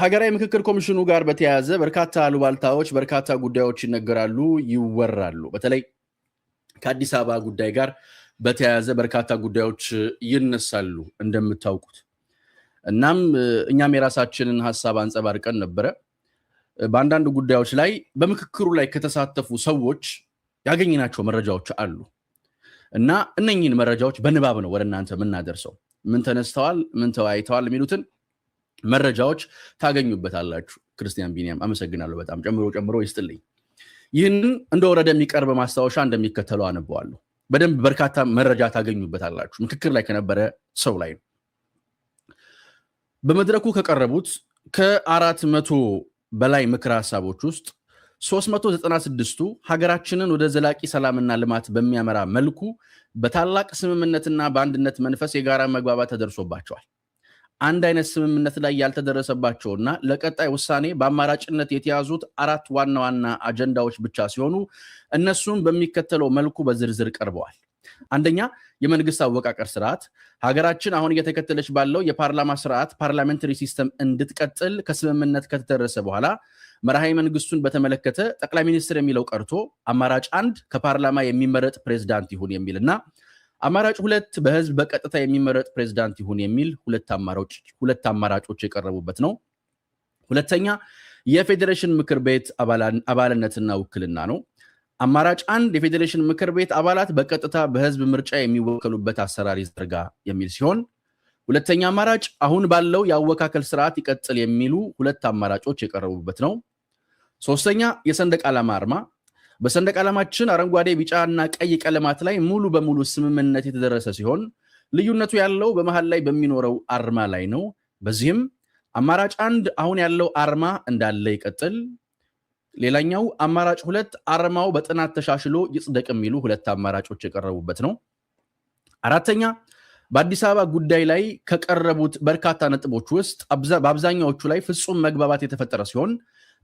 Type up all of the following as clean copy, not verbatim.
ሀገራዊ ምክክር ኮሚሽኑ ጋር በተያያዘ በርካታ አሉባልታዎች በርካታ ጉዳዮች ይነገራሉ ይወራሉ በተለይ ከአዲስ አበባ ጉዳይ ጋር በተያያዘ በርካታ ጉዳዮች ይነሳሉ እንደምታውቁት እናም እኛም የራሳችንን ሐሳብ አንጸባርቀን ነበር በአንዳንድ ጉዳዮች ላይ በምክክሩ ላይ ከተሳተፉ ሰዎች ያገኘናቸው መረጃዎች አሉ እና እነኚህን መረጃዎች በንባብ ነው ወደናንተ ምናደርሰው ምን ተነስተዋል ምን ተወያይተዋል የሚሉትን መረጃዎች ታገኙበታላችሁ ክርስቲያን ቢኒያም አመሰግናለሁ በጣም ጨምሮ ይስጥልኝ ይህንን እንደወረደ የሚቀርብ ማስታወሻ እንደሚከተለው አነበዋለሁ በደንብ በርካታ መረጃ ታገኙበታላችሁ ምክክር ላይ ከነበረ ሰው ላይ በመድረኩ ከቀረቡት ከ400 በላይ ምክር ሐሳቦች ውስጥ 396ቱ ሀገራችንን ወደ ዘላቂ ሰላምና ልማት በሚያመራ መልኩ በታላቅ ስምምነትና በአንድነት መንፈስ የጋራ መግባባት ተደርሶባቸዋል አንድ አይነት ስምምነት ላይ ያልተደረሰባቸውና ለቀጣይ ውሳኔ በአማራጭነት የተያዙት 4 ዋና ዋና አጀንዳዎች ብቻ ሲሆኑ እነሱም በሚከተለው መልኩ በዝርዝር ቀርበዋል አንደኛ የመንግስት አወቃቀር ስርዓት ሀገራችን አሁን እየተከተለች ባለው የፓርላማ ስርዓት ፓርላሜንታሪ ሲስተም እንድትቀጥል ከስምምነት ከተደረሰ በኋላ መርሃዊ መንግስቱን በተመለከተ ጠቅላይ ሚኒስትር የሚለው ቀርቶ አማራጭ 1 ከፓርላማ የሚመረጥ ፕሬዝዳንት ይሁን የሚልና አማራጭ 2 በህዝብ በቀጥታ የሚመረጥ ፕሬዝዳንት ይሁን የሚል ሁለት አማራጮች የቀረቡበት ነው ሁለተኛ የፌዴሬሽን ምክር ቤት አባልነትና ውክልና ነው አማራጭ 1 የፌዴሬሽን ምክር ቤት አባላት በቀጥታ በህዝብ ምርጫ የሚወከሉበት አሰራር ይዘርጋ የሚል ሲሆን ሁለተኛ አማራጭ አሁን ባለው ያወካከል ስርዓት ይቀጥል የሚሉ ሁለት አማራጮች የቀረቡበት ነው ሶስተኛ የሰንደቅ ዓላማ አርማ በሰንደቅ ዓላማችን አረንጓዴ ቢጫና ቀይ ቀለማት ላይ ሙሉ በሙሉ ስምምነት የተደረሰ ሲሆን ልዩነቱ ያለው በመሃል ላይ በሚኖረው አርማ ላይ ነው በዚህም አማራጭ 1 አሁን ያለው አርማ እንዳለ ይቀጥል ሌላኛው አማራጭ 2 አርማው በጥናት ተሻሽሎ ይጽደቅ የሚሉ ሁለት አማራጮች የቀረቡበት ነው አራተኛ በአዲስ አበባ ጉዳይ ላይ ከቀረቡት በርካታ ነጥቦች ውስጥ በአብዛኛዎቹ ላይ ፍጹም መግባባት የተፈጠረ ሲሆን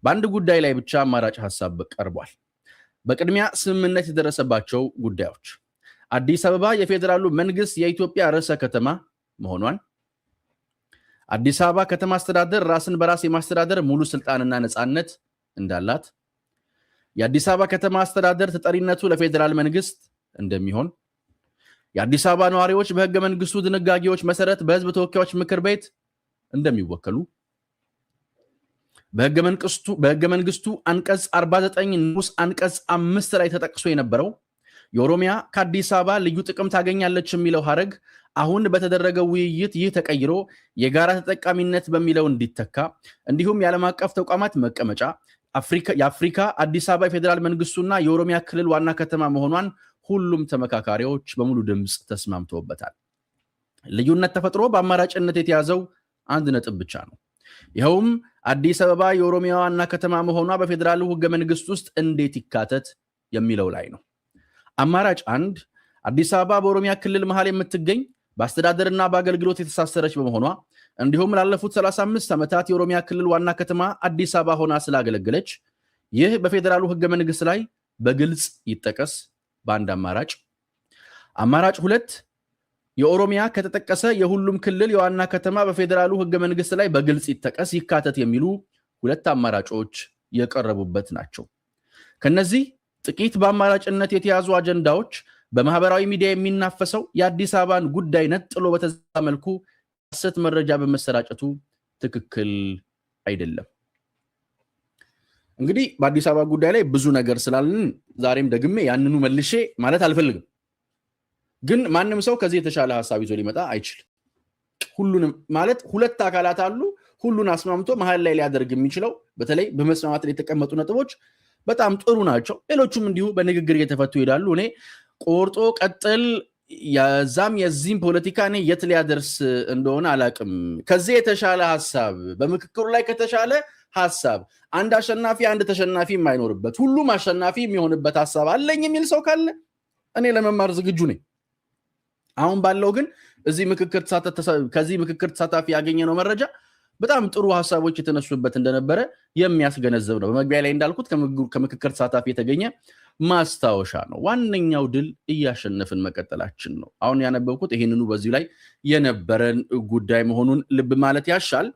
በአንድ ጉዳይ ላይ ብቻ አማራጭ ሐሳብ ቀርቧል በቅድሚያ ስምምነት የደረሰባቸው ጉዳዮች አዲስ አበባ የፌደራሉ መንግስት የኢትዮጵያ ርዕሰ ከተማ መሆኗን አዲስ አበባ ከተማ አስተዳደር ራስን በራስ የማስተዳደር ሙሉ ስልጣንና ነፃነት እንዳላት የአዲስ አበባ ከተማ አስተዳደር ተጠሪነቱ ለፌደራል መንግስት እንደሚሆን የአዲስ አበባ ነዋሪዎች በህገ መንግስቱ ድንጋጌዎች መሰረት በህዝብ ተወካዮች ምክር ቤት እንደሚወከሉ በህገ መንግስቱ አንቀጽ 49 ንዑስ አንቀጽ 5 ላይ ተጠቅሶ የነበረው የኦሮሚያ ከአዲስ አበባ ልዩ ጥቅም ታገኛለች የሚለው ሐረግ አሁን በተደረገው ውይይት ይህ ተቀይሮ የጋራ ተጠቃሚነት በሚለው እንዲተካ እንዲሁም የዓለም አቀፍ ተቋማት መቀመጫ የአፍሪካ አዲስ አበባ የፌደራል መንግስቱና የኦሮሚያ ክልል ዋና ከተማ መሆኗን ሁሉም ተመካካሪዎች በሙሉ ድምጽ ተስማምተውበታል ልዩነት ተፈጥሮ በአማራጭነት የተያዘው አንድ ነጥብ ብቻ ነው ይሄውም አዲስ አበባ የኦሮሚያ ዋና ከተማ መሆኗ በፌደራሉ ህገ መንግስት ውስጥ እንዴት ይካተት የሚለው ላይ ነው አማራጭ 1 አዲስ አበባ በኦሮሚያ ክልል መሃል የምትገኝ በአስተዳደርና በአገልግሎት የተሳሰረች በመሆኗ እንዲሁም ላለፉት 35 ዓመታት የኦሮሚያ ክልል ዋና ከተማ አዲስ አበባ ሆና ስላገለገለች ይህ በፌደራሉ ህገ መንግስት ላይ በግልጽ ይጠቀስ በአንድ አማራጭ 2 የኦሮሚያ ከተጠቀሰ የሁሉም ክልል የዋና ከተማ በፌደራሉ ህገ መንግስት ላይ በግልጽ ይጠቀስ ይካተት የሚሉ ሁለት አማራጮች የቀረቡበት ናቸው ከነዚህ ጥቂት በአማራጭነት የተያዙ አጀንዳዎች በማህበራዊ ሚዲያ የሚናፈሰው የአዲስ አበባን ጉዳይ ነጥሎ በተዛባ መልኩ ሐሰት መረጃ በመሰራጨቱ ትክክል አይደለም እንግዲህ በአዲስ አበባ ጉዳይ ላይ ብዙ ነገር ስላልን ዛሬም ደግሜ ያንኑ መልሼ ማለት አልፈልግም ግን ማንም ሰው ከዚህ የተሻለ ሐሳብ ይዞ ሊመጣ አይችልም ሁሉንም ማለት ሁለት አካላት አሉ ሁሉን አስማምቶ መሃል ላይ ሊያደርግ የሚችለው በተለይ በመስማማት ላይ የተቀመጡ ነጥቦች በጣም ጥሩ ናቸው ሌሎችም እንዲሁ በንግግር እየተፈቱ ይላሉ እኔ ቆርጦ ቀጥል ያዛም የዚህም ፖለቲካ እኔ የት ሊያደርስ እንደሆነ አላቅም ከዚህ የተሻለ ሐሳብ በምክክሩ ላይ ከተሻለ ሐሳብ አንድ አሸናፊ አንድ ተሸናፊ የማይኖርበት ሁሉም አሸናፊ የሚሆንበት ሐሳብ አለኝ የሚል ሰው ካለ እኔ ለመማር ዝግጁ ነኝ አሁን ባለው ግን ከዚህ ምክክር ተሳታፊ ያገኘነው መረጃ በጣም ጥሩ ሐሳቦች የተነሱበት እንደነበረ የሚያስገነዝብ ነው በመግቢያ ላይ እንዳልኩት ከምክክር ተሳታፊ የተገኘ ማስታወሻ ነው ዋነኛው ድል እያሸነፍን መቀጠላችን ነው አሁን ያነበብኩት ይሄንኑ በዚህ ላይ የነበረን ጉዳይ መሆኑን ልብ ማለት ያሻል